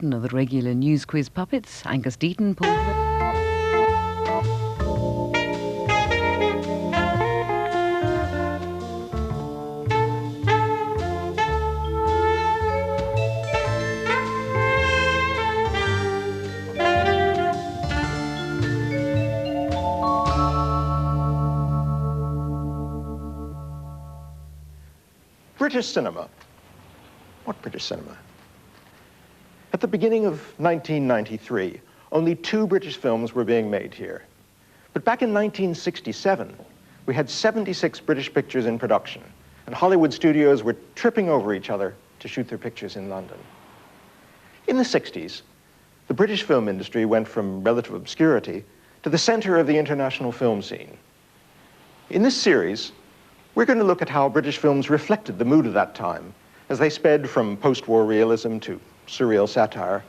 captain of the regular news quiz puppets, Angus Deaton, pulled... British cinema. What British cinema? At the beginning of 1993, only 2 British films were being made here. But back in 1967, we had 76 British pictures in production, and Hollywood studios were tripping over each other to shoot their pictures in London. In the 60s, the British film industry went from relative obscurity to the center of the international film scene. In this series, we're going to look at how British films reflected the mood of that time as they sped from post-war realism to surreal satire,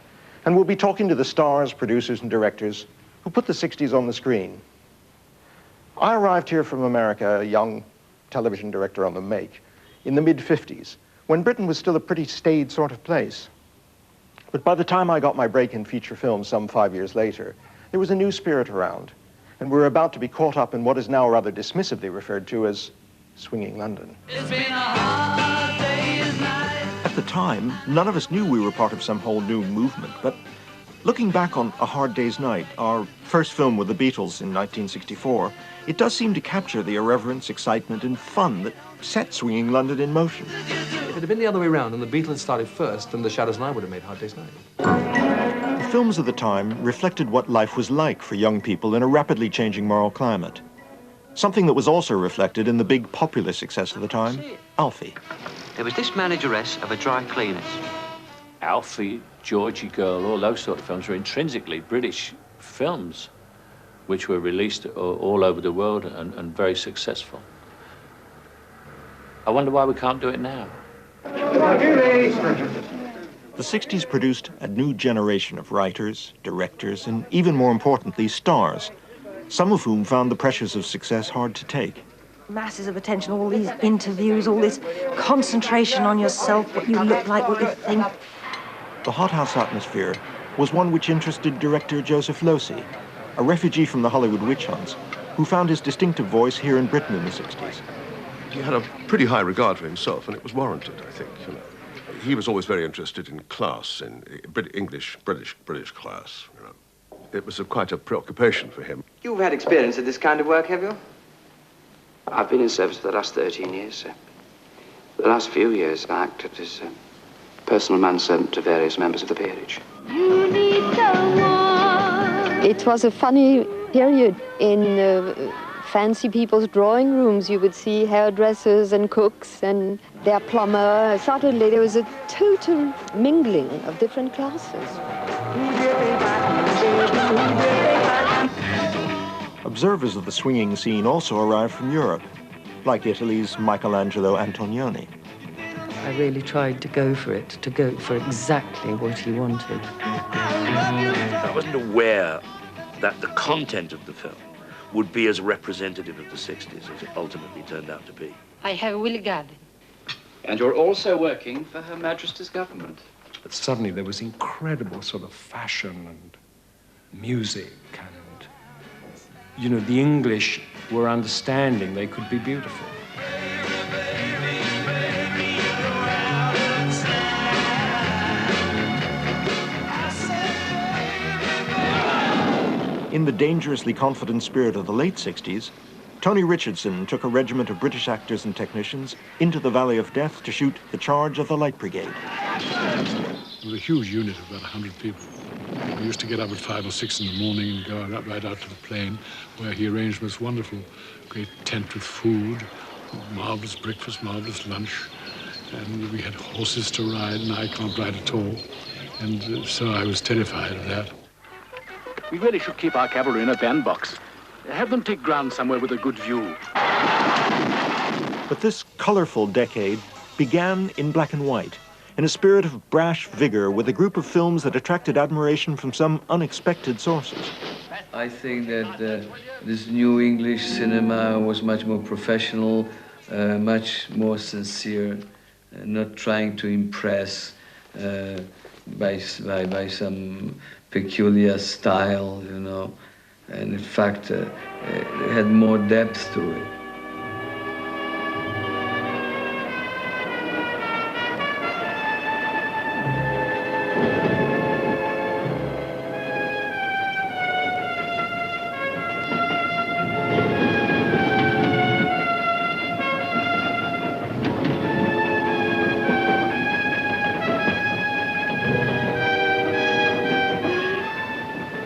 and we'll be talking to the stars, producers, and directors who put the 60s on the screen. I arrived here from America, a young television director on the make, in the mid-50s, when Britain was still a pretty staid sort of place. But by the time I got my break in feature film some 5 years later, there was a new spirit around, and we were about to be caught up in what is now rather dismissively referred to as swinging London. It's been a hard day's night. At the time, none of us knew we were part of some whole new movement, but looking back on A Hard Day's Night, our first film with the Beatles in 1964, it does seem to capture the irreverence, excitement, and fun that set swinging London in motion. If it had been the other way around and the Beatles started first, then the Shadows and I would have made Hard Day's Night. The films of the time reflected what life was like for young people in a rapidly changing moral climate. Something that was also reflected in the big popular success of the time, Alfie. There was this manageress of a dry cleaners. Alfie, Georgie Girl, all those sort of films were intrinsically British films, which were released all over the world and very successful. I wonder why we can't do it now. The 60s produced a new generation of writers, directors, and even more importantly, stars, some of whom found the pressures of success hard to take. Masses of attention, all these interviews, all this concentration on yourself, what you look like, what you think. The hothouse atmosphere was one which interested director Joseph Losey, a refugee from the Hollywood witch hunts, who found his distinctive voice here in Britain in the 60s. He had a pretty high regard for himself, and it was warranted, I think. You know, he was always very interested in class, in British class. You know, it was quite a preoccupation for him. You've had experience of this kind of work, have you? I've been in service for the last 13 years, sir. The last few years, I acted as personal manservant to various members of the peerage. You need someone. It was a funny period in fancy people's drawing rooms. You would see hairdressers and cooks and their plumber. Suddenly there was a total mingling of different classes. Observers of the swinging scene also arrived from Europe, like Italy's Michelangelo Antonioni. I really tried to go for it, to go for exactly what he wanted. I wasn't aware that the content of the film would be as representative of the 60s as it ultimately turned out to be. I have Willie Garden. And you're also working for Her Majesty's government. But suddenly there was incredible sort of fashion and music and, you know, the English were understanding they could be beautiful. In the dangerously confident spirit of the late 60s, Tony Richardson took a regiment of British actors and technicians into the Valley of Death to shoot The Charge of the Light Brigade. It was a huge unit of about 100 people. We used to get up at 5 or 6 in the morning and go right out to the plain, where he arranged this wonderful great tent with food, marvelous breakfast, marvelous lunch, and we had horses to ride, and I can't ride at all, and so I was terrified of that. We really should keep our cavalry in a bandbox. Have them take ground somewhere with a good view. But this colorful decade began in black and white, in a spirit of brash vigor with a group of films that attracted admiration from some unexpected sources. I think that this new English cinema was much more professional, much more sincere, not trying to impress, by some peculiar style, you know, and in fact it had more depth to it.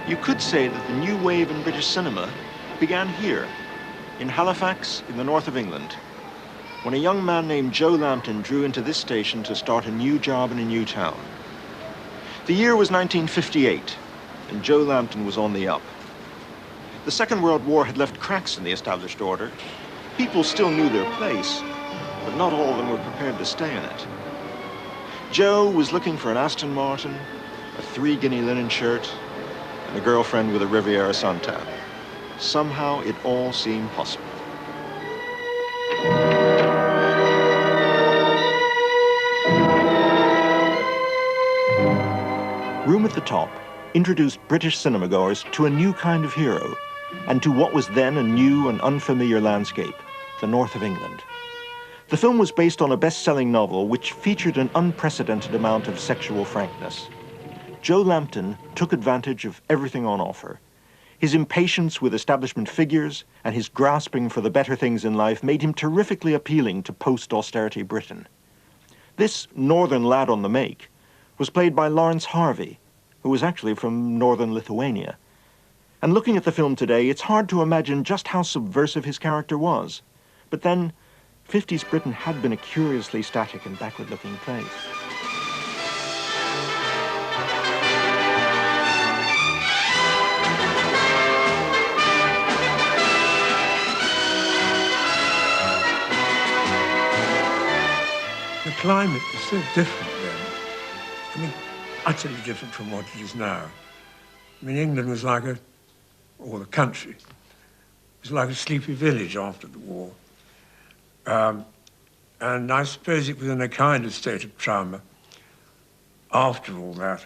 You could say that the new wave in British cinema began here, in Halifax, in the north of England, when a young man named Joe Lambton drew into this station to start a new job in a new town. The year was 1958, and Joe Lambton was on the up. The Second World War had left cracks in the established order. People still knew their place, but not all of them were prepared to stay in it. Joe was looking for an Aston Martin, a 3-guinea linen shirt, and a girlfriend with a Riviera suntan. Somehow it all seemed possible. Room at the Top introduced British cinemagoers to a new kind of hero and to what was then a new and unfamiliar landscape, the north of England. The film was based on a best-selling novel which featured an unprecedented amount of sexual frankness. Joe Lambton took advantage of everything on offer. His impatience with establishment figures and his grasping for the better things in life made him terrifically appealing to post-austerity Britain. This northern lad on the make was played by Lawrence Harvey, who was actually from northern Lithuania. And looking at the film today, it's hard to imagine just how subversive his character was. But then, 50s Britain had been a curiously static and backward-looking place. The climate was so different then. I mean, utterly different from what it is now. I mean, England was like or the country, it was like a sleepy village after the war. And I suppose it was in a kind of state of trauma after all that.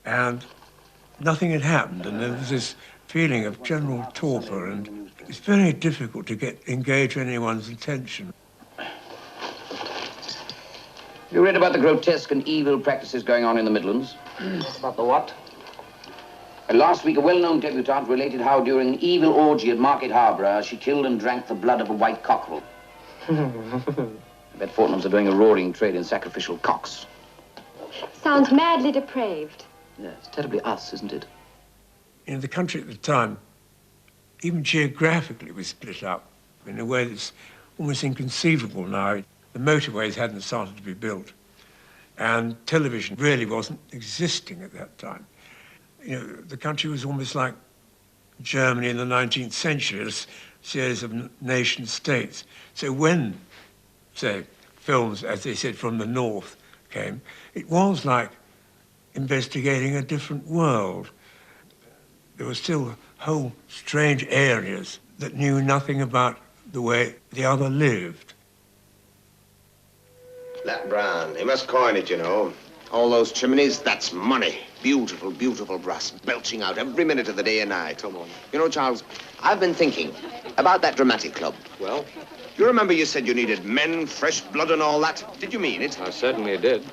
And nothing had happened, and there was this feeling of general torpor, and it's very difficult to engage anyone's attention. You read about the grotesque and evil practices going on in the Midlands? About the what? Last week, a well-known debutante related how during an evil orgy at Market Harbour, she killed and drank the blood of a white cockerel. I bet Fortnum's are doing a roaring trade in sacrificial cocks. Sounds madly depraved. Yeah, it's terribly us, isn't it? In the country at the time, even geographically, was split up in a way that's almost inconceivable now. The motorways hadn't started to be built, and television really wasn't existing at that time. You know, the country was almost like Germany in the 19th century, a series of nation states. So when, say, films, as they said, from the north came, it was like investigating a different world. There were still whole strange areas that knew nothing about the way the other lived. That brown, they must coin it, you know. All those chimneys, that's money. Beautiful, beautiful brass, belching out every minute of the day and night. Come on. You know, Charles, I've been thinking about that dramatic club. Well? You remember you said you needed men, fresh blood and all that? Did you mean it? I certainly did.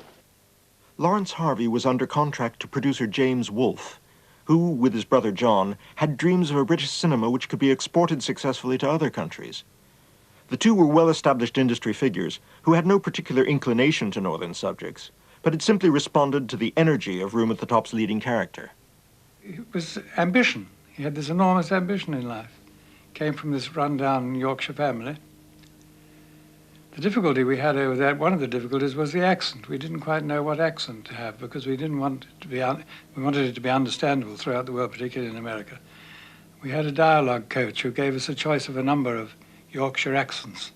Lawrence Harvey was under contract to producer James Wolfe, who, with his brother John, had dreams of a British cinema which could be exported successfully to other countries. The two were well-established industry figures who had no particular inclination to northern subjects, but had simply responded to the energy of Room at the Top's leading character. It was ambition. He had this enormous ambition in life. Came from this run-down Yorkshire family. The difficulty we had over that, one of the difficulties was the accent. We didn't quite know what accent to have because we didn't want it to be, we wanted it to be understandable throughout the world, particularly in America. We had a dialogue coach who gave us a choice of a number of Yorkshire accents,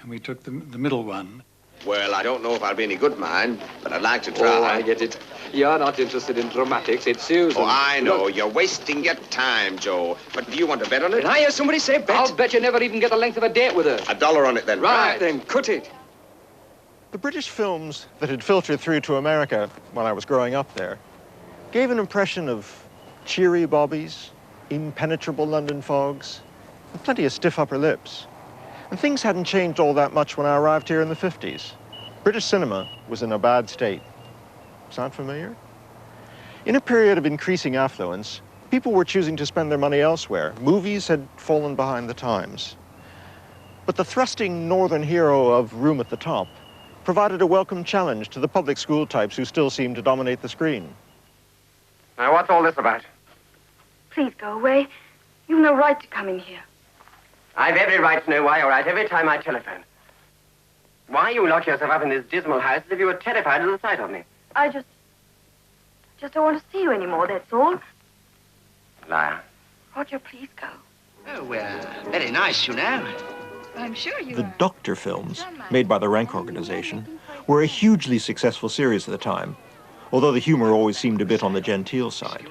and we took the middle one. Well, I don't know if I'll be any good, mine, but I'd like to try. Oh, I get it. You're not interested in dramatics, it's Susan. Oh, I know. Look. You're wasting your time, Joe. But do you want to bet on it? Did I hear somebody say bet? I'll bet you never even get the length of a date with her. $1 on it, then. Right, then, cut it. The British films that had filtered through to America when I was growing up there gave an impression of cheery bobbies, impenetrable London fogs, and plenty of stiff upper lips. And things hadn't changed all that much when I arrived here in the 50s. British cinema was in a bad state. Sound familiar? In a period of increasing affluence, people were choosing to spend their money elsewhere. Movies had fallen behind the times. But the thrusting northern hero of Room at the Top provided a welcome challenge to the public school types who still seemed to dominate the screen. Now, what's all this about? Please go away. You've no right to come in here. I've every right to know why you're out every time I telephone. Why you lock yourself up in this dismal house as if you were terrified at the sight of me? I just don't want to see you anymore, that's all. Liar. Roger, please go. Oh, very nice, you know. I'm sure you The Doctor films, made by the Rank organization, were a hugely successful series at the time, although the humor always seemed a bit on the genteel side.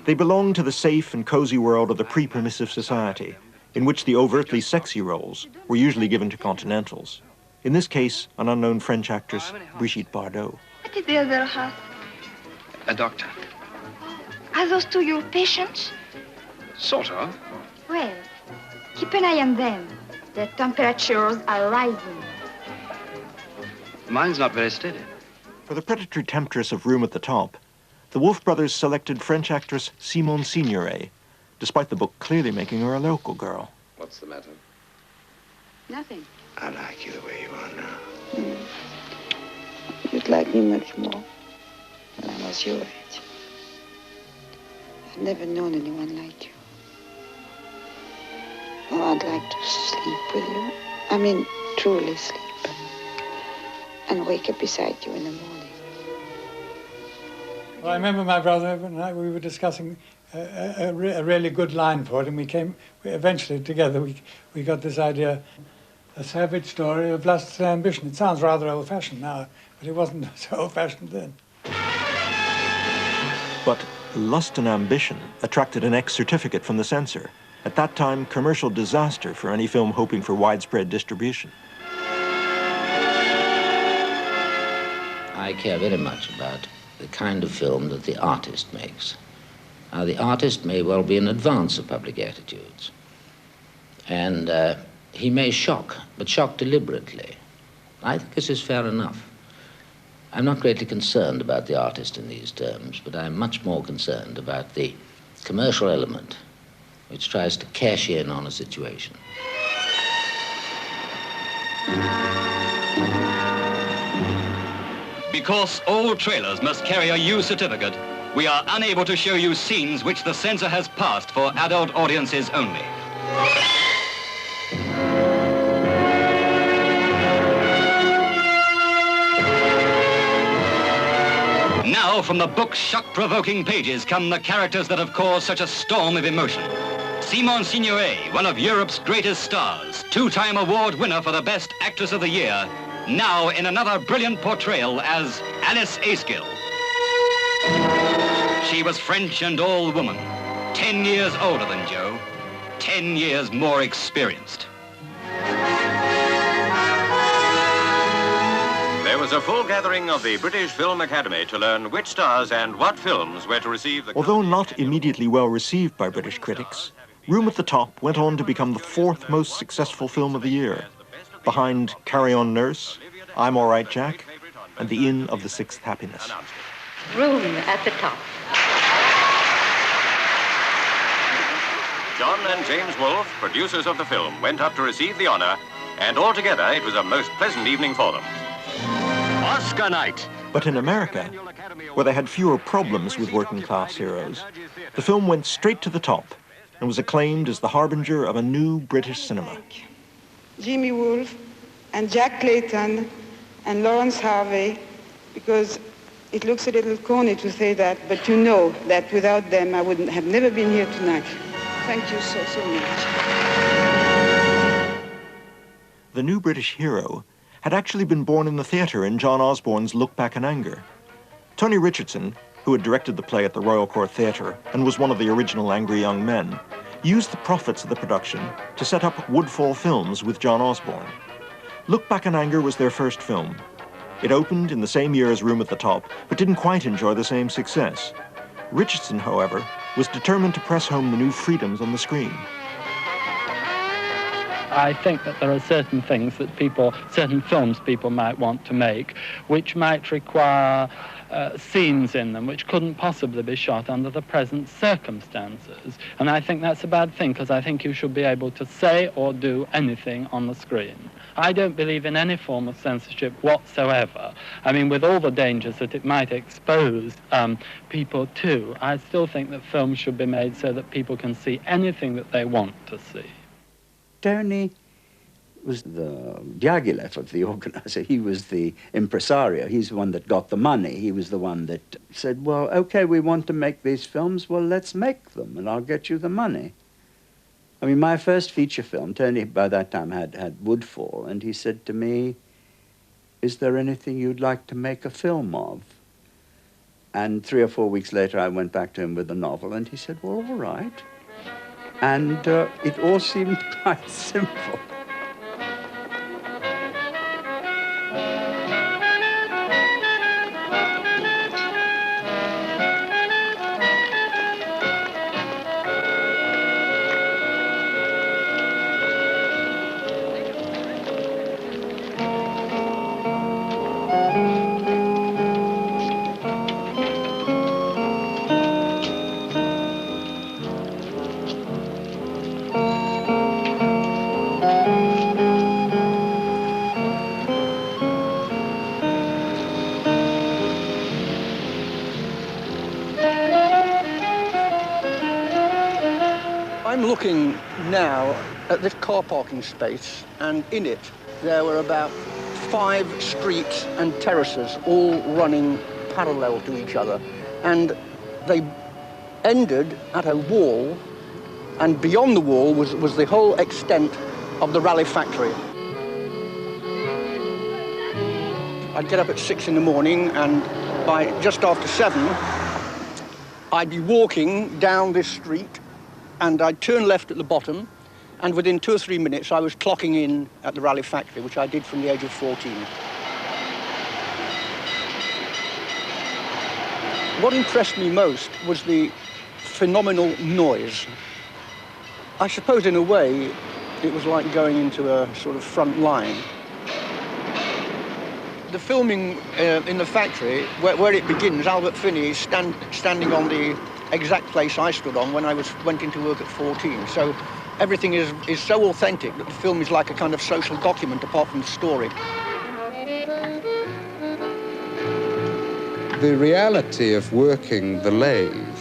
They belonged to the safe and cozy world of the pre-permissive society, in which the overtly sexy roles were usually given to continentals. In this case, an unknown French actress, Brigitte Bardot. What is the other house? A doctor. Are those two your patients? Sort of. Well, keep an eye on them. Their temperatures are rising. Mine's not very steady. For the predatory temptress of Room at the Top, the Wolf brothers selected French actress Simone Signoret, despite the book clearly making her a local girl. What's the matter? Nothing. I like you the way you are now. You'd like me much more when I was your age. I've never known anyone like you. Oh, I'd like to sleep with you. I mean, truly sleep. And wake up beside you in the morning. Well, I remember my brother and I, we were discussing a really good line for it, and we eventually together we got this idea, a savage story of lust and ambition. It sounds rather old-fashioned now, but it wasn't so old-fashioned then. But Lust and Ambition attracted an X certificate from the censor. At that time, commercial disaster for any film hoping for widespread distribution. I care very much about the kind of film that the artist makes. Now, the artist may well be in advance of public attitudes. And he may shock, but shock deliberately. I think this is fair enough. I'm not greatly concerned about the artist in these terms, but I'm much more concerned about the commercial element which tries to cash in on a situation. Because all trailers must carry a U certificate, we are unable to show you scenes which the censor has passed for adult audiences only. Now, from the book's shock-provoking pages come the characters that have caused such a storm of emotion. Simone Signoret, one of Europe's greatest stars, two-time award winner for the Best Actress of the Year, now in another brilliant portrayal as Alice Askill. She was French and all woman, 10 years older than Joe, 10 years more experienced. There was a full gathering of the British Film Academy to learn which stars and what films were to receive the... Although not immediately well received by British critics, Room at the Top went on to become the fourth most successful film of the year, behind Carry On Nurse, I'm All Right Jack, and The Inn of the Sixth Happiness. Room at the Top. John and James Wolfe, producers of the film, went up to receive the honor, and altogether it was a most pleasant evening for them. Oscar night! But in America, where they had fewer problems with working-class heroes, the film went straight to the top and was acclaimed as the harbinger of a new British cinema. Jimmy Wolfe and Jack Clayton and Lawrence Harvey, because it looks a little corny to say that, but you know that without them I wouldn't have never been here tonight. Thank you so, so much. The new British hero had actually been born in the theatre in John Osborne's Look Back in Anger. Tony Richardson, who had directed the play at the Royal Court Theatre and was one of the original Angry Young Men, used the profits of the production to set up Woodfall Films with John Osborne. Look Back in Anger was their first film, It opened in the same year as Room at the Top, but didn't quite enjoy the same success. Richardson, however, was determined to press home the new freedoms on the screen. I think that there are certain things that certain films people might want to make, which might require scenes in them which couldn't possibly be shot under the present circumstances. And I think that's a bad thing, because I think you should be able to say or do anything on the screen. I don't believe in any form of censorship whatsoever. I mean, with all the dangers that it might expose people to, I still think that films should be made so that people can see anything that they want to see. Tony was the Diaghilev of the organizer. He was the impresario. He's the one that got the money. He was the one that said, well, okay, we want to make these films. Well, let's make them, and I'll get you the money. I mean, my first feature film, Tony by that time had Woodfall, and he said to me, is there anything you'd like to make a film of? And 3 or 4 weeks later, I went back to him with the novel, and he said, well, all right. And it all seemed quite simple. I'm looking now at this car parking space, and in it there were about 5 streets and terraces all running parallel to each other, and they ended at a wall, and beyond the wall was the whole extent of the Raleigh factory. I'd get up at 6 in the morning, and by just after 7 I'd be walking down this street, and I'd turn left at the bottom, and within 2 or 3 minutes I was clocking in at the Raleigh factory, which I did from the age of 14. What impressed me most was the phenomenal noise. I suppose in a way it was like going into a sort of front line. The filming in the factory, where it begins, Albert Finney is standing on the exact place I stood on when I went into work at 14. So everything is so authentic that the film is like a kind of social document apart from the story. The reality of working the lathe,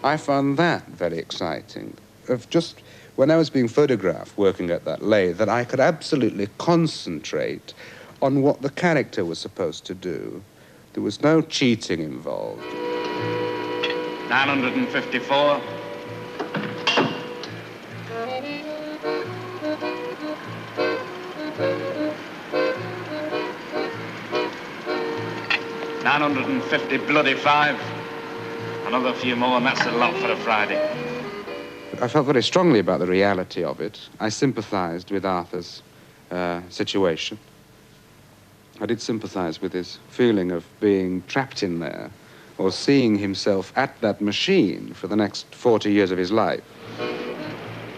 I found that very exciting. Of just when I was being photographed working at that lathe, that I could absolutely concentrate on what the character was supposed to do. There was no cheating involved. 954. $950 bloody 5. Another few more, and that's a lot for a Friday. I felt very strongly about the reality of it. I sympathized with Arthur's situation. I did sympathize with his feeling of being trapped in there, or seeing himself at that machine for the next 40 years of his life.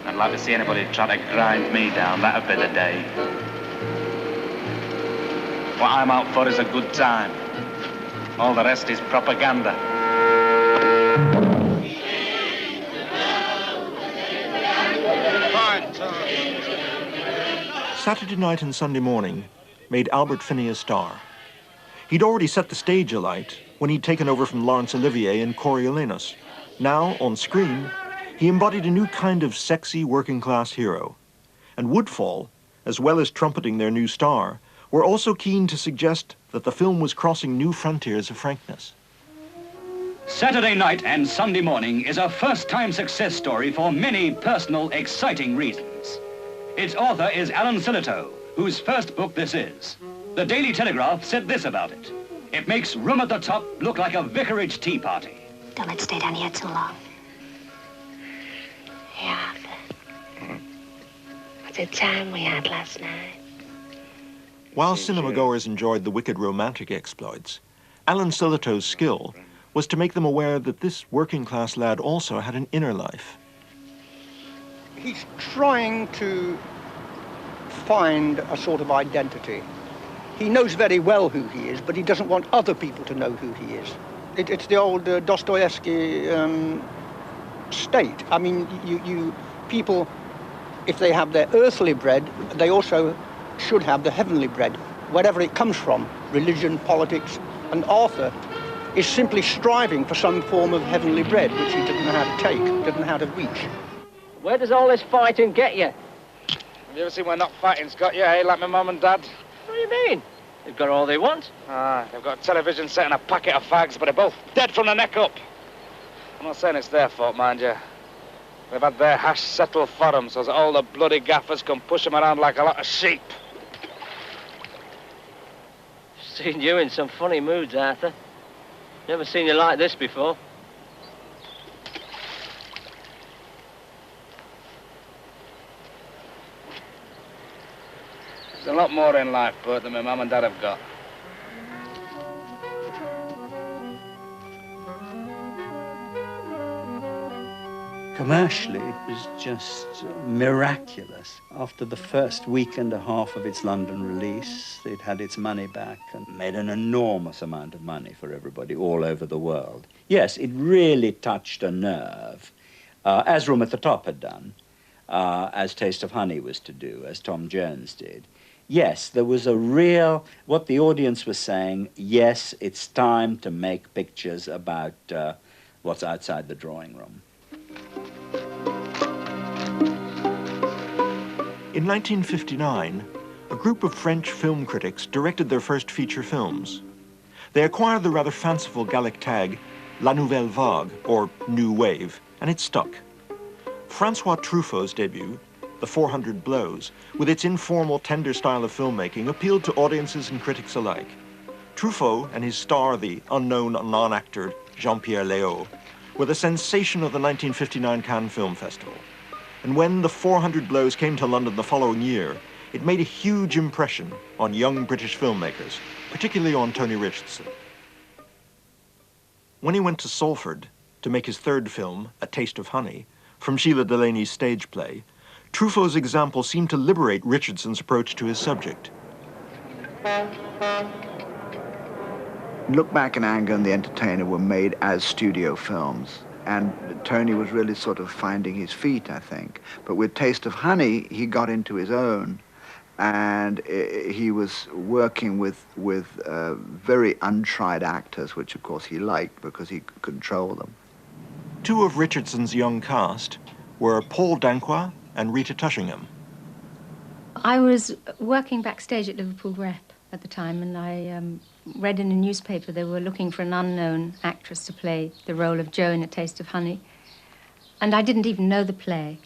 I'd like to see anybody try to grind me down. That'd be the day. What I'm out for is a good time. All the rest is propaganda. Saturday night and Sunday morning made Albert Finney a star. He'd already set the stage alight when he'd taken over from Laurence Olivier and Coriolanus. Now, on screen, he embodied a new kind of sexy working-class hero. And Woodfall, as well as trumpeting their new star, were also keen to suggest that the film was crossing new frontiers of frankness. Saturday Night and Sunday Morning is a first-time success story for many personal, exciting reasons. Its author is Alan Sillitoe, whose first book this is. The Daily Telegraph said this about it. It makes Room at the Top look like a vicarage tea party. Don't let's stay down here too long. Hey, Arthur. What's the time we had last night? While cinema-goers enjoyed the wicked romantic exploits, Alan Silito's skill was to make them aware that this working-class lad also had an inner life. He's trying to find a sort of identity. He knows very well who he is, but he doesn't want other people to know who he is. It's the old Dostoevsky state. I mean, people, if they have their earthly bread, they also should have the heavenly bread, wherever it comes from, religion, politics, and Arthur is simply striving for some form of heavenly bread, which he doesn't know how to take, doesn't know how to reach. Where does all this fighting get you? Have you ever seen where not fighting's got you, eh, like my mum and dad? What do you mean? They've got all they want. Ah, they've got a television set and a packet of fags, but they're both dead from the neck up. I'm not saying it's their fault, mind you. They've had their hash settled for them so that all the bloody gaffers can push them around like a lot of sheep. Seen you in some funny moods, Arthur. Never seen you like this before. There's a lot more in life, Bert, than my mum and dad have got. Commercially, it was just miraculous. After the first week and a half of its London release, it had its money back and made an enormous amount of money for everybody all over the world. Yes, it really touched a nerve, as Room at the Top had done, as Taste of Honey was to do, as Tom Jones did. Yes, there was a real, what the audience was saying, yes, it's time to make pictures about what's outside the drawing room. In 1959, a group of French film critics directed their first feature films. They acquired the rather fanciful Gallic tag La Nouvelle Vague, or New Wave, and it stuck. Francois Truffaut's debut, The 400 Blows, with its informal, tender style of filmmaking, appealed to audiences and critics alike. Truffaut and his star, the unknown non-actor Jean-Pierre Léaud, were the sensation of the 1959 Cannes Film Festival. And when The 400 Blows came to London the following year, it made a huge impression on young British filmmakers, particularly on Tony Richardson. When he went to Salford to make his third film, A Taste of Honey, from Sheila Delaney's stage play, Truffaut's example seemed to liberate Richardson's approach to his subject. Look Back in Anger and The Entertainer were made as studio films. And Tony was really sort of finding his feet, I think. But with Taste of Honey, he got into his own, and he was working with very untried actors, which of course he liked because he could control them. Two of Richardson's young cast were Paul Danquois and Rita Tushingham. I was working backstage at Liverpool Rep at the time, and I read in a newspaper they were looking for an unknown actress to play the role of Jo in A Taste of Honey. And I didn't even know the play.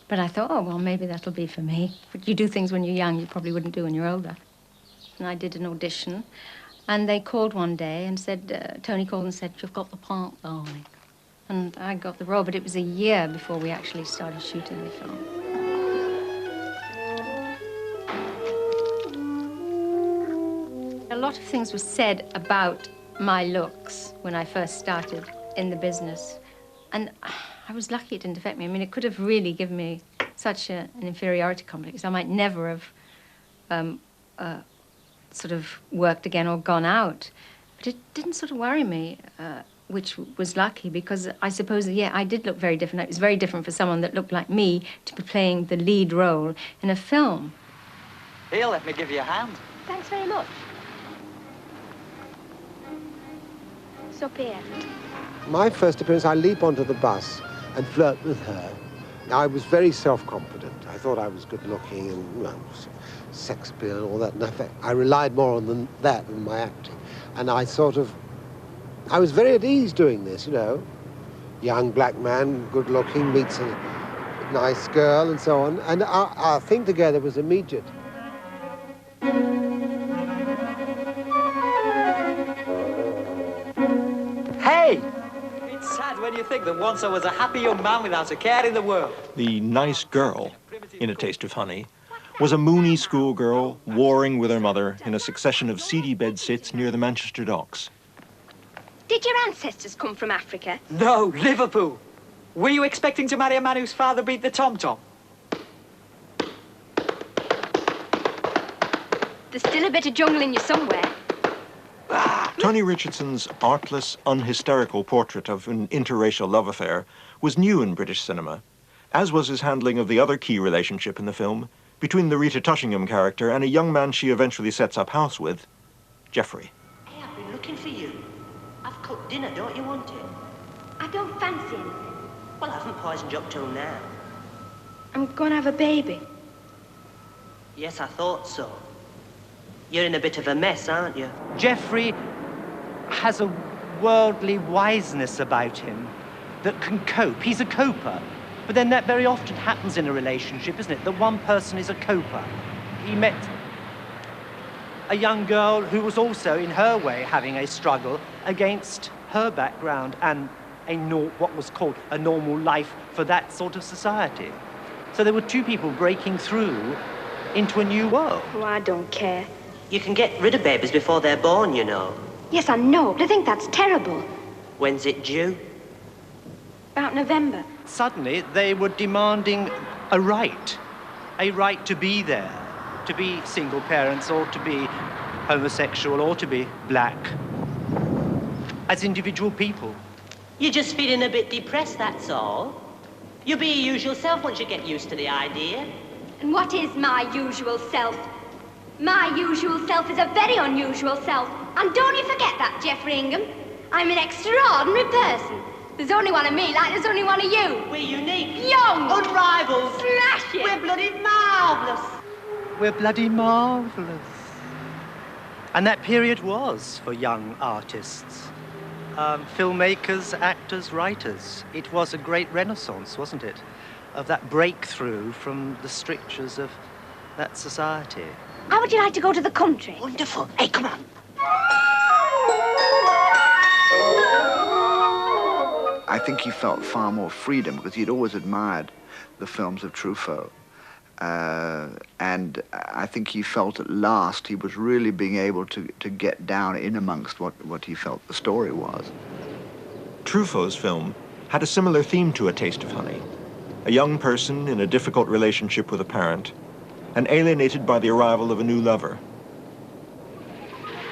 But I thought, oh, well, maybe that'll be for me. But you do things when you're young you probably wouldn't do when you're older. And I did an audition. And they called one day and said, Tony called and said, you've got the part, darling. And I got the role, but it was a year before we actually started shooting the film. A lot of things were said about my looks when I first started in the business. And I was lucky it didn't affect me. I mean, it could have really given me such an inferiority complex. I might never have sort of worked again or gone out. But it didn't sort of worry me, which was lucky, because I suppose, yeah, I did look very different. It was very different for someone that looked like me to be playing the lead role in a film. Here, let me give you a hand. Thanks very much. So, Pierre. My first appearance, I leap onto the bus and flirt with her. I was very self-confident. I thought I was good-looking and, well, sex appeal and all that. And I relied more on that than my acting. And I was very at ease doing this, you know. Young black man, good-looking, meets a nice girl and so on. And our thing together was immediate. Hey! It's sad when you think that once I was a happy young man without a care in the world. The nice girl in A Taste of Honey was a moony schoolgirl warring with her mother in a succession of seedy bedsits near the Manchester docks. Did your ancestors come from Africa? No, Liverpool. Were you expecting to marry a man whose father beat the tom-tom? There's still a bit of jungle in you somewhere. Tony Richardson's artless, unhysterical portrait of an interracial love affair was new in British cinema, as was his handling of the other key relationship in the film between the Rita Tushingham character and a young man she eventually sets up house with, Geoffrey. Hey, I've been looking for you. I've cooked dinner, don't you want it? I don't fancy anything. Well, I haven't poisoned you up till now. I'm going to have a baby. Yes, I thought so. You're in a bit of a mess, aren't you? Geoffrey has a worldly wiseness about him that can cope. He's a coper. But then that very often happens in a relationship, isn't it? That one person is a coper. He met a young girl who was also, in her way, having a struggle against her background and what was called a normal life for that sort of society. So there were two people breaking through into a new world. Oh, I don't care. You can get rid of babies before they're born, you know. Yes, I know, but I think that's terrible. When's it due? About November. Suddenly, they were demanding a right to be there, to be single parents or to be homosexual or to be black, as individual people. You're just feeling a bit depressed, that's all. You'll be your usual self once you get used to the idea. And what is my usual self? My usual self is a very unusual self. And don't you forget that, Geoffrey Ingham. I'm an extraordinary person. There's only one of me, like there's only one of you. We're unique. Young. Unrivaled. Smashing. We're bloody marvellous. We're bloody marvellous. And that period was for young artists. Filmmakers, actors, writers. It was a great renaissance, wasn't it? Of that breakthrough from the strictures of that society. How would you like to go to the country? Wonderful. Hey, come on. I think he felt far more freedom because he'd always admired the films of Truffaut. And I think he felt at last he was really being able to get down in amongst what he felt the story was. Truffaut's film had a similar theme to A Taste of Honey. A young person in a difficult relationship with a parent and alienated by the arrival of a new lover.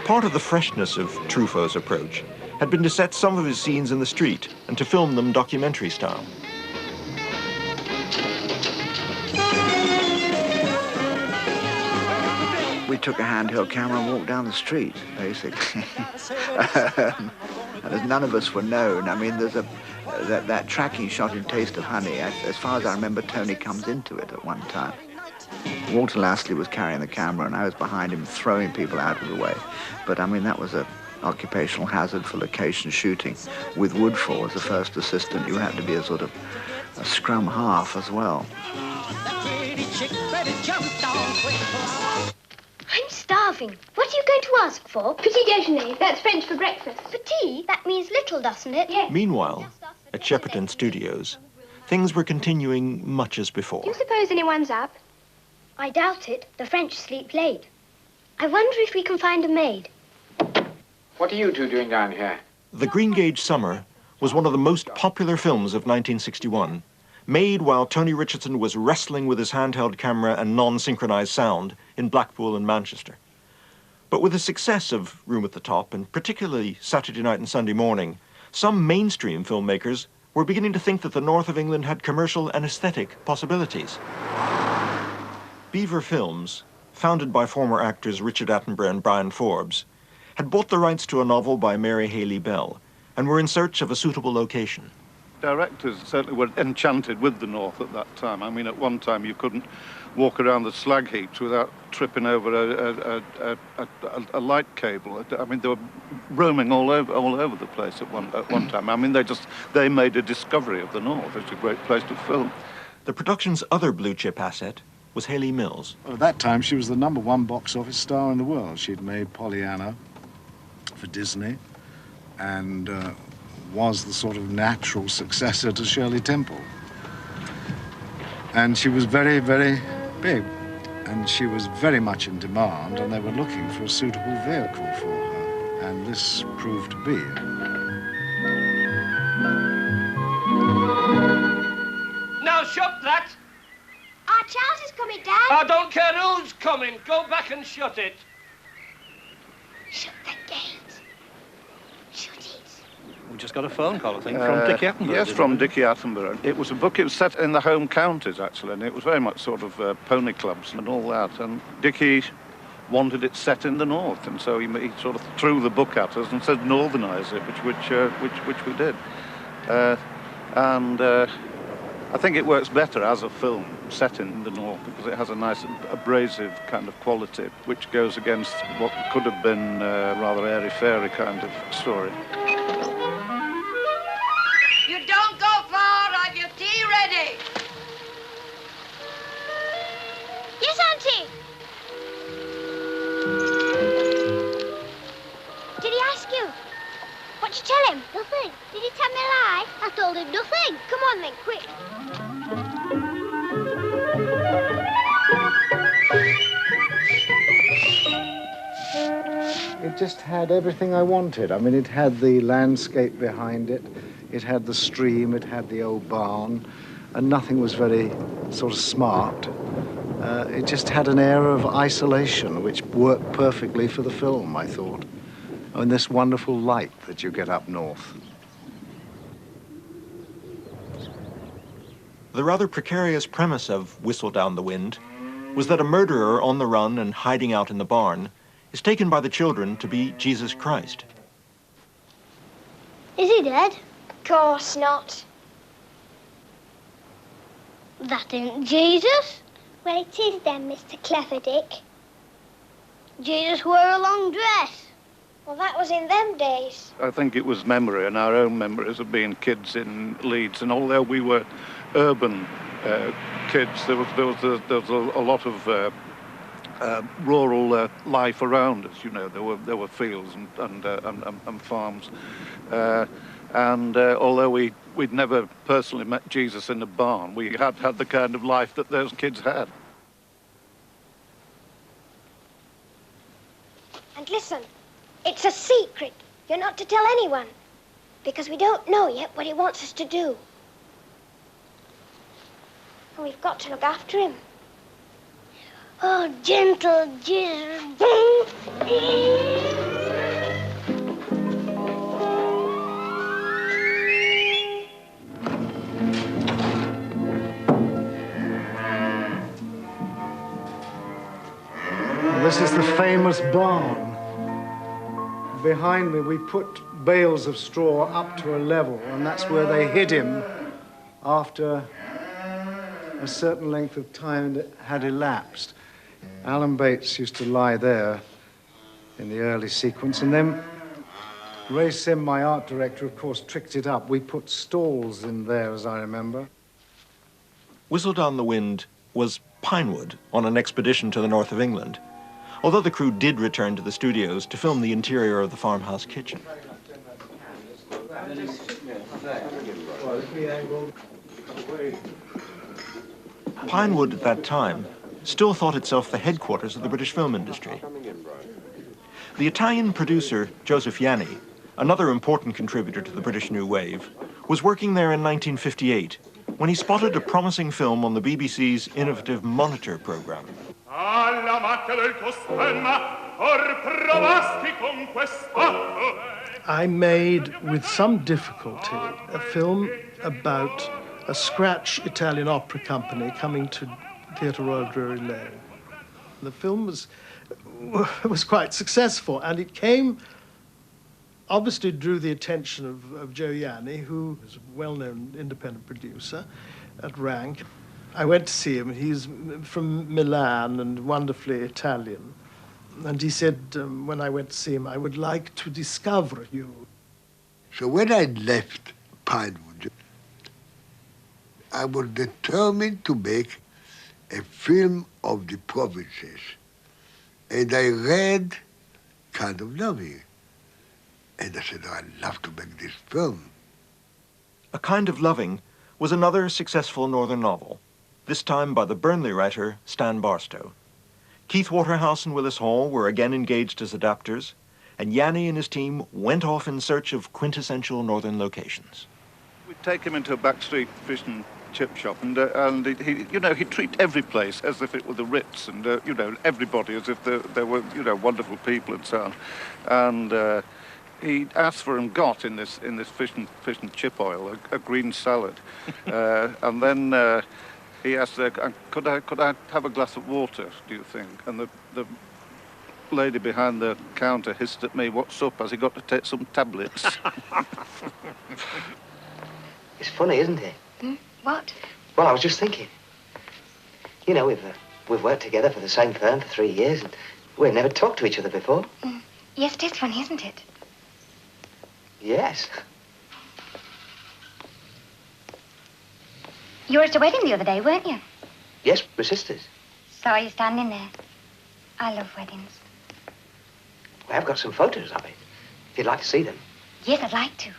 Part of the freshness of Truffaut's approach had been to set some of his scenes in the street and to film them documentary style. We took a handheld camera and walked down the street, basically. And as none of us were known, I mean, there's that tracking shot in Taste of Honey, as far as I remember, Tony comes into it at one time. Walter Lastley was carrying the camera and I was behind him throwing people out of the way. But I mean, that was an occupational hazard for location shooting. With Woodfall as the first assistant, you had to be a sort of a scrum half as well. I'm starving. What are you going to ask for? Petit déjeuner. That's French for breakfast. Petit? That means little, doesn't it? Yes. Meanwhile, at Shepperton Studios, things were continuing much as before. Do you suppose anyone's up? I doubt it. The French sleep late. I wonder if we can find a maid. What are you two doing down here? The Green Gage Summer was one of the most popular films of 1961, made while Tony Richardson was wrestling with his handheld camera and non-synchronized sound in Blackpool and Manchester. But with the success of Room at the Top, and particularly Saturday Night and Sunday Morning, some mainstream filmmakers were beginning to think that the north of England had commercial and aesthetic possibilities. Beaver Films, founded by former actors Richard Attenborough and Brian Forbes, had bought the rights to a novel by Mary Haley Bell and were in search of a suitable location. Directors certainly were enchanted with the north at that time. I mean, at one time you couldn't walk around the slag heaps without tripping over a light cable. I mean, they were roaming all over the place at one time. I mean, they made a discovery of the north. It's a great place to film. The production's other blue chip asset was Hayley Mills. Well, at that time, she was the #1 box office star in the world. She'd made Pollyanna for Disney and was the sort of natural successor to Shirley Temple. And she was very, very big. And she was very much in demand, and they were looking for a suitable vehicle for her, and this proved to be. Now shut that! Our Charles is coming, Dad. I don't care who's coming. Go back and shut it. Shut the gate. Shut it. We just got a phone call, I think, from Dickie Attenborough. Yes, from Dickie Attenborough. It was a book, it was set in the home counties, actually, and it was very much sort of pony clubs and all that. And Dickie wanted it set in the north, and so he sort of threw the book at us and said, northernise it, which we did. I think it works better as a film set in the north because it has a nice abrasive kind of quality which goes against what could have been a rather airy-fairy kind of story. You don't go far. Have your tea ready? Yes, Auntie. Did he ask you? What'd you tell him? Nothing. Did he tell me a lie? I told him nothing. Come on then, quick. It just had everything I wanted. I mean, it had the landscape behind it, it had the stream, it had the old barn, and nothing was very sort of smart. It just had an air of isolation, which worked perfectly for the film, I thought. And this wonderful light that you get up north. The rather precarious premise of Whistle Down the Wind was that a murderer on the run and hiding out in the barn is taken by the children to be Jesus Christ. Is he dead? Of course not. That ain't Jesus. Well, it is then, Mr. Cleverdick. Jesus wore a long dress. Well, that was in them days. I think it was memory and our own memories of being kids in Leeds, and although we were urban kids, there was a lot of rural life around us. You know, there were fields and farms, and although we'd never personally met Jesus in a barn, we had the kind of life that those kids had. And listen, it's a secret. You're not to tell anyone, because we don't know yet what he wants us to do. And we've got to look after him. Oh, gentle Jesus. This is the famous barn. Behind me, we put bales of straw up to a level, and that's where they hid him after a certain length of time that had elapsed. Alan Bates used to lie there in the early sequence, and then Ray Sim, my art director, of course, tricked it up. We put stalls in there, as I remember. Whistle Down the Wind was Pinewood on an expedition to the north of England, although the crew did return to the studios to film the interior of the farmhouse kitchen. Pinewood at that time still thought itself the headquarters of the British film industry. The Italian producer Joseph Yanni, another important contributor to the British New Wave, was working there in 1958 when he spotted a promising film on the BBC's innovative Monitor program. I made, with some difficulty, a film about a scratch Italian opera company coming to Theatre Royal Drury Lane. The film was quite successful, and it obviously drew the attention of Joe Yanni, who is a well-known independent producer at Rank. I went to see him. He's from Milan and wonderfully Italian. And he said, when I went to see him, I would like to discover you. So when I left Pinewood, I was determined to make a film of the provinces. And I read Kind of Loving. And I said, oh, I'd love to make this film. A Kind of Loving was another successful northern novel, this time by the Burnley writer Stan Barstow. Keith Waterhouse and Willis Hall were again engaged as adapters, and Yanni and his team went off in search of quintessential northern locations. We'd take him into a backstreet fish and chip shop, and he, you know, he'd treat every place as if it were the Ritz, and you know, everybody as if they were, you know, wonderful people and so on. And he asked for and got in this fish and chip oil a green salad, and then he asked, could I have a glass of water? Do you think? And the lady behind the counter hissed at me, "What's up? Has he got to take some tablets?" It's funny, isn't it? What? Well, I was just thinking. You know, we've worked together for the same firm for 3 years, and we've never talked to each other before. Yes, it is funny, isn't it? Yes. You were at a wedding the other day, weren't you? Yes, we're sisters. Saw you standing there. I love weddings. Well, I've got some photos of it, if you'd like to see them. Yes, I'd like to.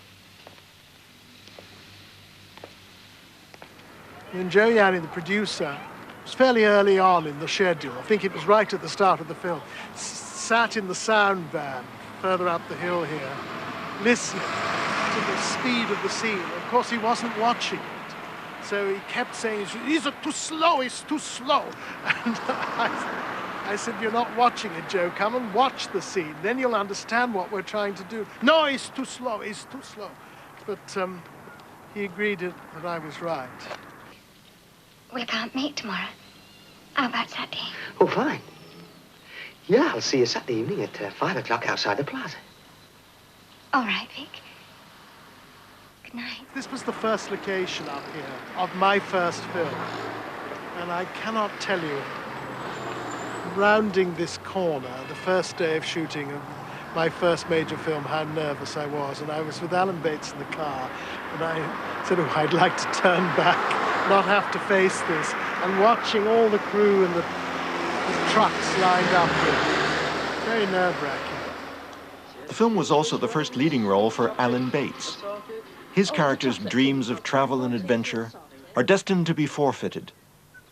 And Joe Yanni, the producer, was fairly early on in the schedule. I think it was right at the start of the film. Sat in the sound van further up the hill here, listening to the speed of the scene. Of course, he wasn't watching it. So he kept saying, "Is it too slow? It's too slow." And I said, "You're not watching it, Joe. Come and watch the scene. Then you'll understand what we're trying to do." "No, it's too slow. It's too slow." But he agreed that I was right. We can't meet tomorrow. How about Saturday? Oh, fine. Yeah, I'll see you Saturday evening at 5 o'clock outside the plaza. All right, Vic. Good night. This was the first location up here of my first film. And I cannot tell you, rounding this corner, the first day of shooting of my first major film, how nervous I was. And I was with Alan Bates in the car, and I said, "Oh, I'd like to turn back, not have to face this." And watching all the crew and the trucks lined up here, very nerve-wracking. The film was also the first leading role for Alan Bates. His character's dreams of travel and adventure are destined to be forfeited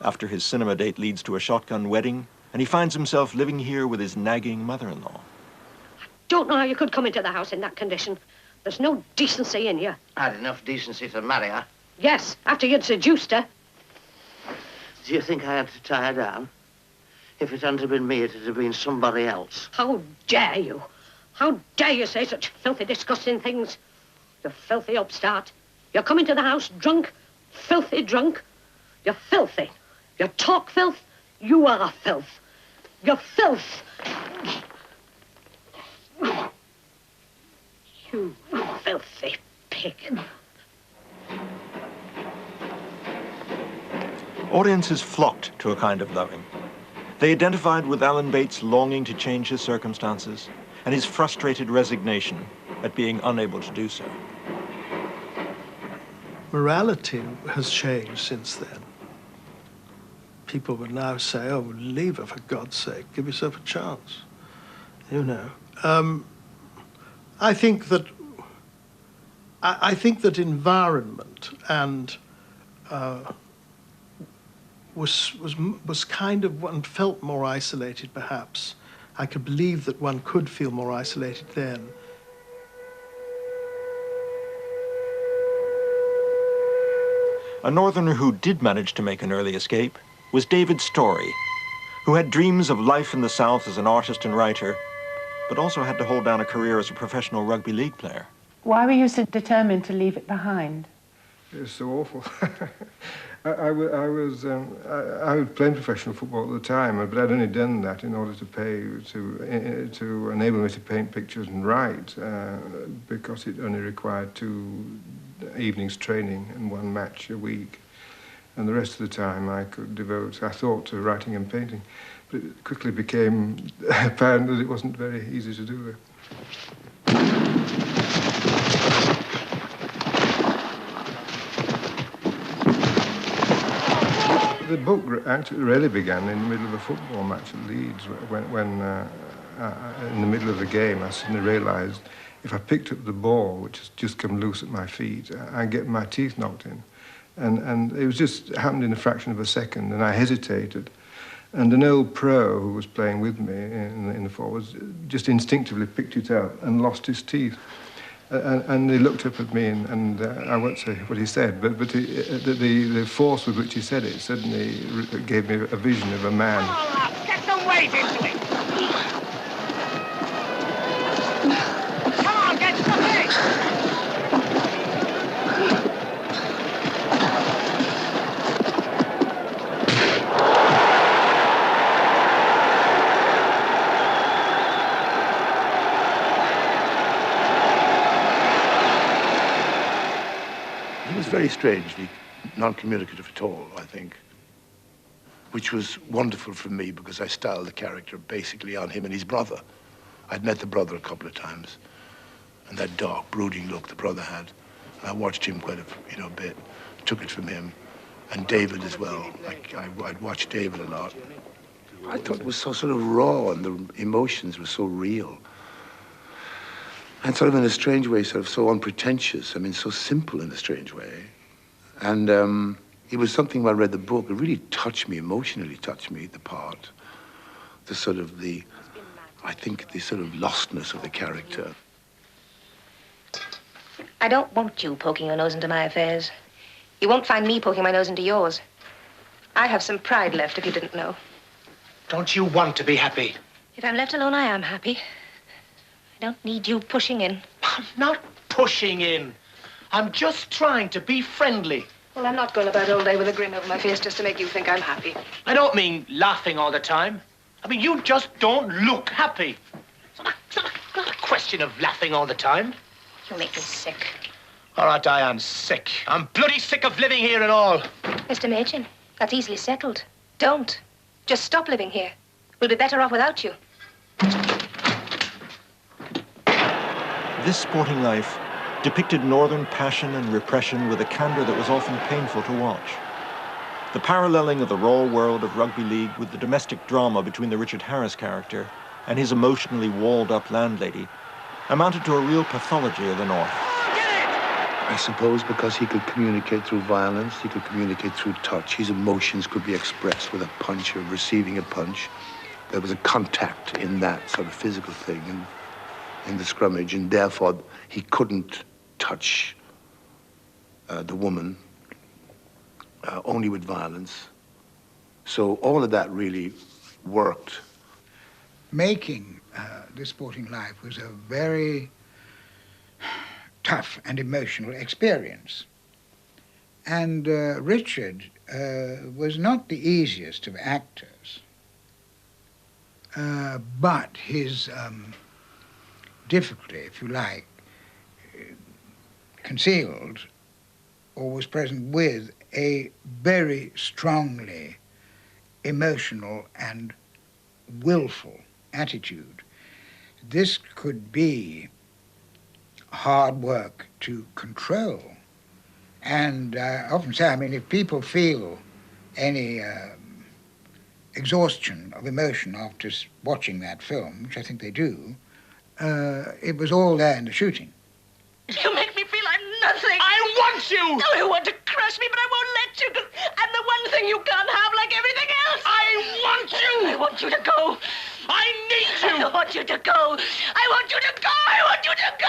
after his cinema date leads to a shotgun wedding, and he finds himself living here with his nagging mother-in-law. Don't know how you could come into the house in that condition. There's no decency in you. I had enough decency to marry her. Yes, after you'd seduced her. Do you think I had to tie her down? If it hadn't have been me, it'd have been somebody else. How dare you? How dare you say such filthy, disgusting things? You filthy upstart. You're coming to the house drunk, filthy drunk. You're filthy. You talk filth, you are filth. You're filth. You filthy pig. Audiences flocked to A Kind of Loving. They identified with Alan Bates' longing to change his circumstances and his frustrated resignation at being unable to do so. Morality has changed since then. People would now say, "Oh, leave her, for God's sake. Give yourself a chance." You know. I think that environment and was kind of, one felt more isolated, perhaps. I could believe that one could feel more isolated then. A northerner who did manage to make an early escape was David Story, who had dreams of life in the South as an artist and writer, but also had to hold down a career as a professional rugby league player. Why were you so determined to leave it behind? It was so awful. I was playing professional football at the time, but I'd only done that in order to enable me to paint pictures and write, because it only required 2 evenings training and 1 match a week. And the rest of the time I could devote, I thought, to writing and painting. But it quickly became apparent that it wasn't very easy to do that. The book actually really began in the middle of a football match at Leeds, when in the middle of the game I suddenly realised if I picked up the ball, which has just come loose at my feet, I'd get my teeth knocked in. And it was just happened in a fraction of a second, and I hesitated. And an old pro who was playing with me in the forwards just instinctively picked it up and lost his teeth. And he looked up at me, and I won't say what he said, but the force with which he said it suddenly gave me a vision of a man. Get some weight into it! Come on, get something! He was very strangely non-communicative at all, I think, which was wonderful for me because I styled the character basically on him and his brother. I'd met the brother a couple of times, and that dark, brooding look the brother had. And I watched him quite a bit, took it from him, and David as well. I'd watched David a lot. I thought it was so sort of raw, and the emotions were so real. And sort of in a strange way, sort of so unpretentious. I mean, so simple in a strange way. And it was something when I read the book, it really touched me, emotionally touched me, the part. The sort of I think the sort of lostness of the character. I don't want you poking your nose into my affairs. You won't find me poking my nose into yours. I have some pride left, if you didn't know. Don't you want to be happy? If I'm left alone, I am happy. I don't need you pushing in. I'm not pushing in. I'm just trying to be friendly. Well, I'm not going about all day with a grin over my face just to make you think I'm happy. I don't mean laughing all the time. I mean, you just don't look happy. It's not a question of laughing all the time. You make me sick. All right, Diane, sick. I'm bloody sick of living here and all. Mr. Machin, that's easily settled. Don't. Just stop living here. We'll be better off without you. This Sporting Life depicted northern passion and repression with a candour that was often painful to watch. The paralleling of the raw world of rugby league with the domestic drama between the Richard Harris character and his emotionally walled-up landlady amounted to a real pathology of the North. I suppose because he could communicate through violence, he could communicate through touch. His emotions could be expressed with a punch or receiving a punch. There was a contact in that sort of physical thing in the scrummage, and therefore he couldn't touch the woman only with violence. So all of that really worked. Making This Sporting Life was a very tough and emotional experience. And Richard was not the easiest of actors, but his difficulty, if you like, concealed or was present with a very strongly emotional and willful attitude. This could be hard work to control. And I often say, I mean, if people feel any exhaustion of emotion after watching that film, which I think they do, it was all there in the shooting. You make me feel I'm nothing. I want you! Oh, you want to crush me, but I won't let you. I'm the one thing you can't have like everything else. I want you! I want you to go. I need you! I want you to go. I want you to go. I want you to go.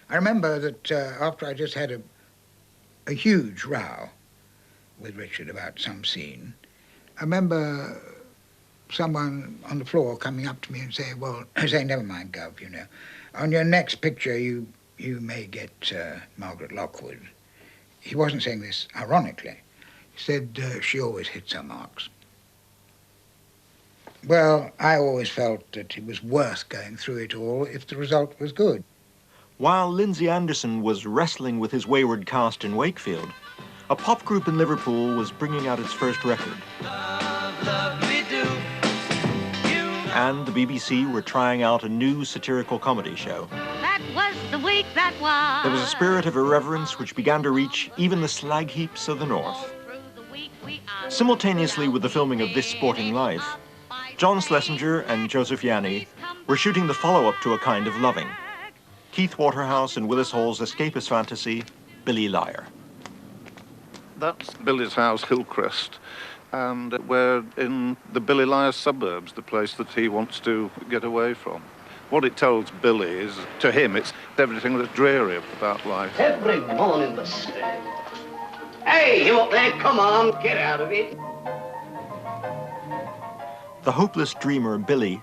I remember that after I just had a huge row with Richard about some scene, I remember someone on the floor coming up to me and saying, well, never mind, Gov, you know. On your next picture, you may get Margaret Lockwood. He wasn't saying this ironically. He said she always hits her marks. Well, I always felt that it was worth going through it all if the result was good. While Lindsay Anderson was wrestling with his wayward cast in Wakefield, a pop group in Liverpool was bringing out its first record. And the BBC were trying out a new satirical comedy show. That was the week that was. There was a spirit of irreverence which began to reach even the slag heaps of the North. Simultaneously with the filming of This Sporting Life, John Schlesinger and Joseph Yanni We're shooting the follow-up to A Kind of Loving. Keith Waterhouse and Willis Hall's escapist fantasy, Billy Liar. That's Billy's house, Hillcrest, and we're in the Billy Liar suburbs, the place that he wants to get away from. What it tells Billy is, to him, it's everything that's dreary about life. Every morning the same. Hey, you up there, come on, get out of it. The hopeless dreamer, Billy,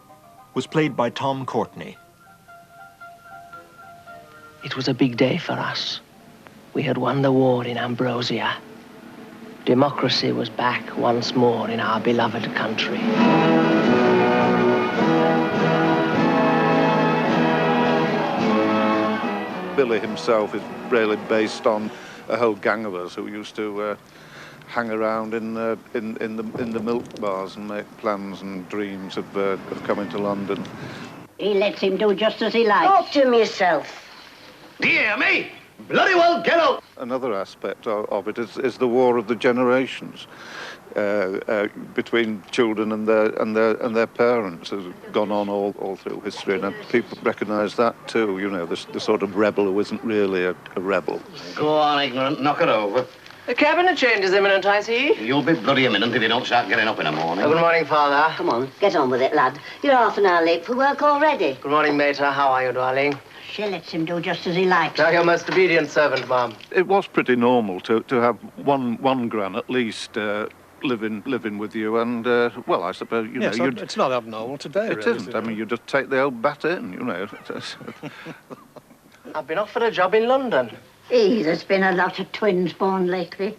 was played by Tom Courtenay. It was a big day for us. We had won the war in Ambrosia. Democracy was back once more in our beloved country. Billy himself is really based on a whole gang of us who used to hang around in the milk bars and make plans and dreams of coming to London. He lets him do just as he likes. Talk to him yourself. Do you hear me? Bloody well get out. Another aspect of it is the war of the generations between children and their parents has gone on all through history, and people recognise that too. You know, the sort of rebel who isn't really a rebel. Go on, ignorant, knock it over. The cabinet change is imminent, I see. You'll be bloody imminent if you don't start getting up in the morning. Good morning, Father. Come on, get on with it, lad. You're half an hour late for work already. Good morning, Mater. How are you, darling? She lets him do just as he likes. Now, your most obedient servant, Mum. It was pretty normal to have one gran at least living with you, and well, I suppose you know you'd. It's not abnormal today. It really, isn't. I mean, you just take the old bat in, you know. I've been offered a job in London. There's been a lot of twins born lately.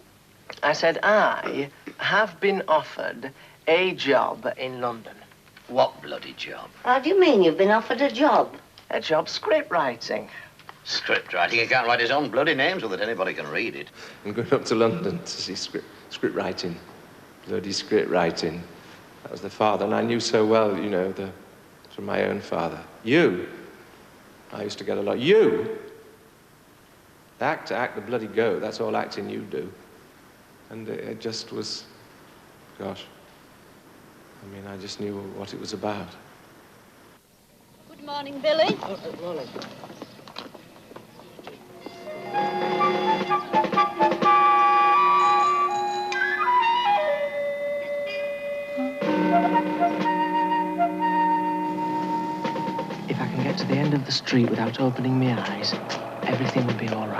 I said I have been offered a job in London. What bloody job? How do you mean you've been offered a job? A job script writing. Script writing? He can't write his own bloody name so that anybody can read it. I'm going up to London to see script writing. Bloody script writing. That was the father, and I knew so well, you know, from my own father. You. I used to get a lot. You. Act the bloody go. That's all acting you do. And it just was, gosh. I mean, I just knew what it was about. Good morning, Billy. Good morning. If I can get to the end of the street without opening my eyes, everything will be all right.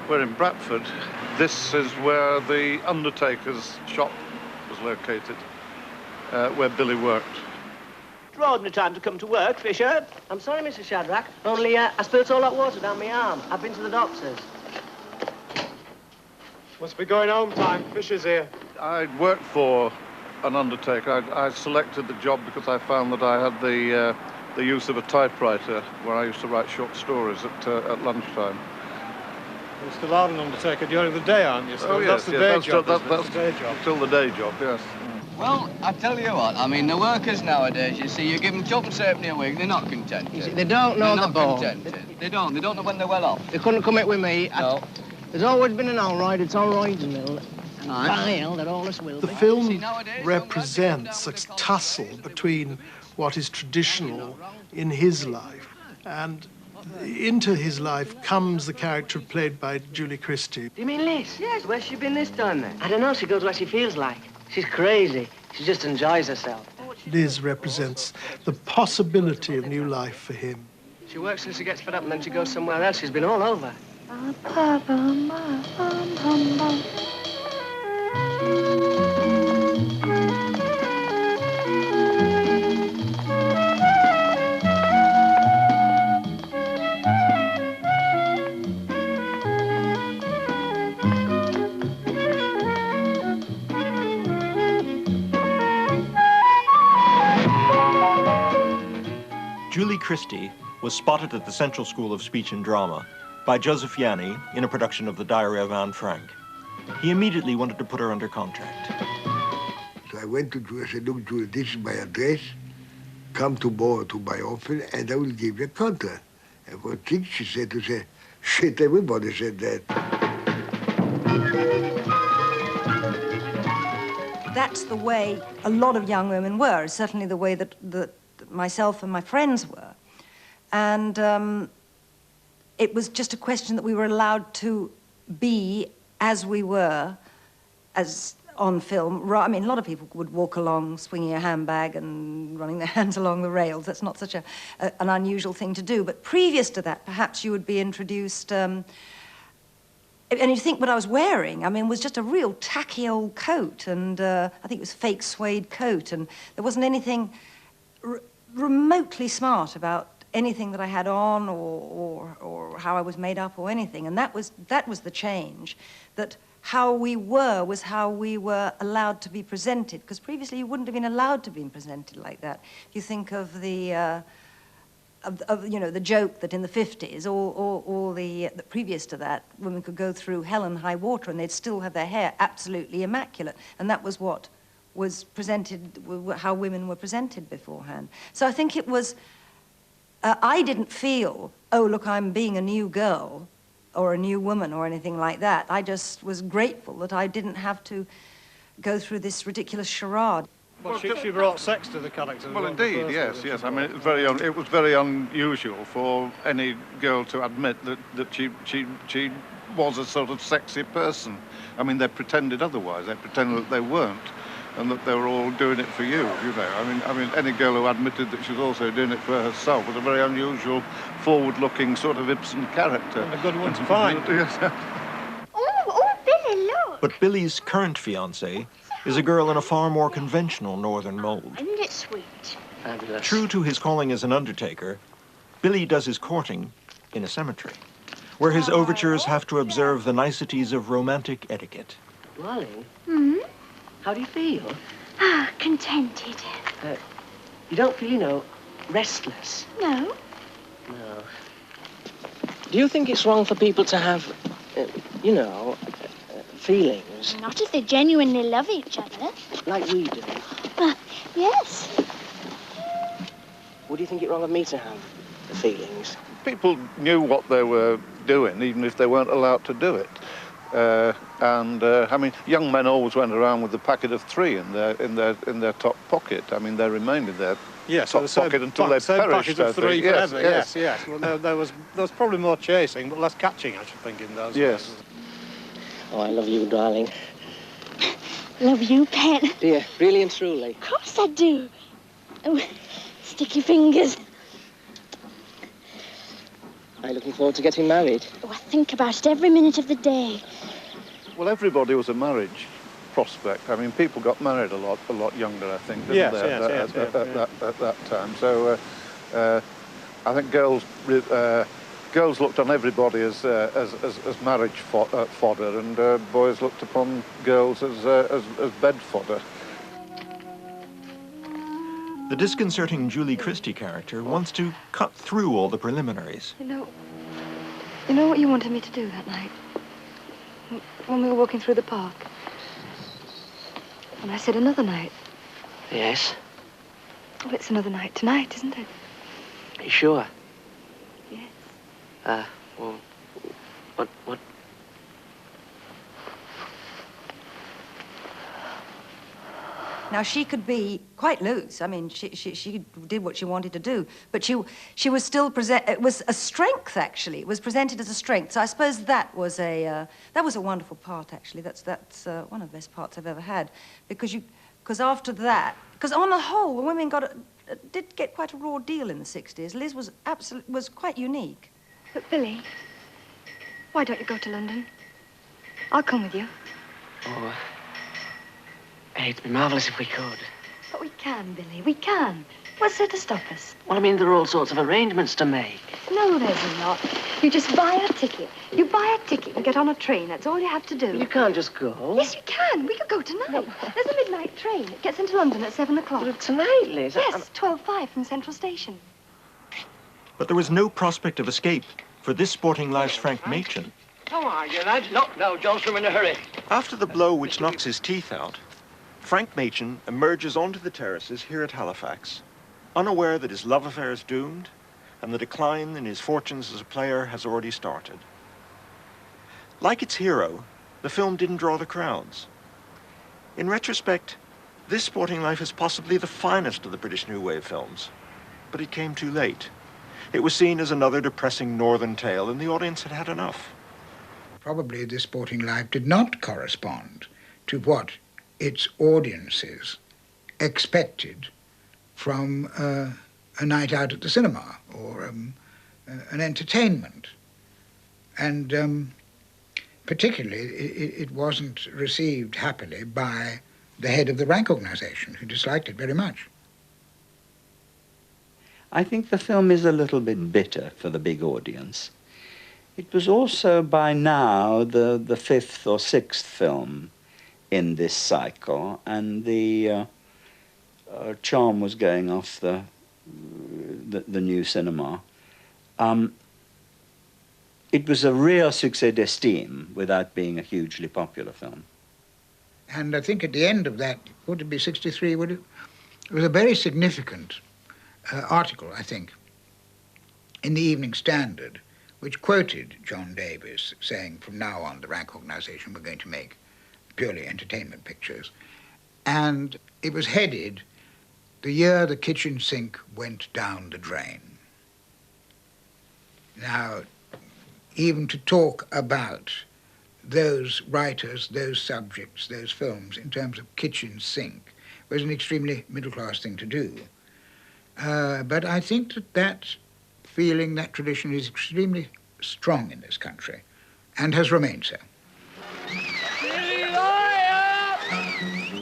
We're in Bradford. This is where the undertaker's shop was located, where Billy worked. Extraordinary time to come to work, Fisher. I'm sorry, Mr. Shadrach. Only I spilt all that water down my arm. I've been to the doctor's. Must be going home time. Fisher's here. I'd worked for an undertaker. I selected the job because I found that I had the use of a typewriter where I used to write short stories at lunchtime. You're still out an undertaker during the day, aren't you? Oh, yes, that's the day job. That's the day job. Still the day job, yes. Well, I tell you what, I mean, the workers nowadays, you see, you give them tuppence halfpenny a week, they're not contented. They don't know they're the ball. Contented. They don't know when they're well off. They couldn't come it with me. No. There's always been an all right, it's all right, and by hell, there always will be. The film represents a tussle between what is traditional in his life, and into his life comes the character played by Julie Christie. Do you mean Liz? Yes, where's she been this time then? I don't know, she goes where she feels like. She's crazy. She just enjoys herself. Liz represents the possibility of new life for him. She works till she gets fed up and then she goes somewhere else. She's been all over. Julie Christie was spotted at the Central School of Speech and Drama by Joseph Yanni in a production of The Diary of Anne Frank. He immediately wanted to put her under contract. So I went to Julie and said, look, Julie, this is my address. Come to my office and I will give you a contract. And for things she said to say, shit, everybody said that. that's the way a lot of young women were, certainly the way that myself and my friends were. And it was just a question that we were allowed to be as we were, as on film. I mean, a lot of people would walk along swinging a handbag and running their hands along the rails. That's not such an unusual thing to do. But previous to that, perhaps you would be introduced... and you think what I was wearing, I mean, was just a real tacky old coat, and I think it was fake suede coat, and there wasn't anything remotely smart about anything that I had on or how I was made up or anything. And that was the change, that how we were was how we were allowed to be presented, because previously you wouldn't have been allowed to be presented like that. If you think of the you know, the joke that in the 50s or the previous to that, women could go through hell and high water and they'd still have their hair absolutely immaculate. And that was what was presented, how women were presented beforehand. So I think it was, I didn't feel, oh, look, I'm being a new girl or a new woman or anything like that. I just was grateful that I didn't have to go through this ridiculous charade. Well, she brought sex to the character. Well, indeed, yes, yes. I mean, it was very unusual for any girl to admit that she was a sort of sexy person. I mean, they pretended otherwise. They pretended that they weren't, and that they were all doing it for you. You know, I mean, any girl who admitted that she was also doing it for herself was a very unusual, forward-looking sort of Ibsen character. And a good one to find. Yes. Oh, Billy, look. But Billy's current fiancée is a girl in a far more conventional northern mold. Isn't it sweet? Fabulous. True to his calling as an undertaker, Billy does his courting in a cemetery, where his overtures have to observe the niceties of romantic etiquette. Darling, Hmm? how do you feel? Ah, contented. You don't feel, you know, restless? No. No. Do you think it's wrong for people to have, you know, feelings? Not if they genuinely love each other. Like we do? Yes. Would you think it wrong of me to have feelings? People knew what they were doing, even if they weren't allowed to do it. I mean, young men always went around with a packet of 3 in their top pocket. I mean, they remained in their top pocket until they perished. Packet of 3 yes, forever. yes. Yes. Well, there was probably more chasing, but less catching, I should think, in those Yes. days. Oh, I love you, darling. Love you, pet. Dear, really and truly. Of course I do. Oh, sticky fingers. Are you looking forward to getting married? Oh, I think about it every minute of the day. Well, everybody was a marriage prospect. I mean, people got married a lot younger, I think, didn't Yes, they, yes, at that time. So I think girls looked on everybody as marriage fodder, and boys looked upon girls as bed fodder. The disconcerting Julie Christie character wants to cut through all the preliminaries. You know what you wanted me to do that night? When we were walking through the park. And I said another night. Yes? Well, it's another night tonight, isn't it? Are you sure? Yes. Well, what? Now, she could be quite loose. I mean, she did what she wanted to do, but she was still it was a strength, actually. It was presented as a strength. So I suppose that was a wonderful part, actually. That's one of the best parts I've ever had, because after that, because on the whole, the women did get quite a raw deal in the 60s. Liz was quite unique. But Billy, why don't you go to London? I'll come with you. Oh, it'd be marvellous if we could. But we can, Billy, we can. What's there to stop us? Well, I mean, there are all sorts of arrangements to make. No, there's not. You just buy a ticket. You buy a ticket and get on a train. That's all you have to do. You can't just go. Yes, you can. We could go tonight. There's a midnight train. It gets into London at 7 o'clock. But tonight, Liz? Yes, 12:05 from Central Station. But there was no prospect of escape for this sporting life's Frank Machin. How are you, lad? No, Johnson, I'm in a hurry. After the blow which knocks his teeth out, Frank Machin emerges onto the terraces here at Halifax, unaware that his love affair is doomed and the decline in his fortunes as a player has already started. Like its hero, the film didn't draw the crowds. In retrospect, This Sporting Life is possibly the finest of the British New Wave films, but it came too late. It was seen as another depressing northern tale, and the audience had had enough. Probably This Sporting Life did not correspond to what its audiences expected from a night out at the cinema or an entertainment. And particularly, it wasn't received happily by the head of the Rank organisation, who disliked it very much. I think the film is a little bit bitter for the big audience. It was also by now the fifth or sixth film in this cycle, and the charm was going off the new cinema. It was a real succès d'estime without being a hugely popular film. And I think at the end of that, would it be 63, would it? It was a very significant article, I think, in the Evening Standard, which quoted John Davis saying, from now on, the Rank organisation were going to make purely entertainment pictures. And it was headed, "The Year the Kitchen Sink Went Down the Drain." Now, even to talk about those writers, those subjects, those films in terms of kitchen sink was an extremely middle-class thing to do. But I think that feeling, that tradition is extremely strong in this country and has remained so.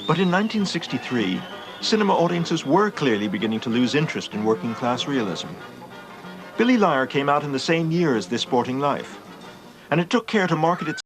But in 1963, cinema audiences were clearly beginning to lose interest in working-class realism. Billy Liar came out in the same year as This Sporting Life, and it took care to market its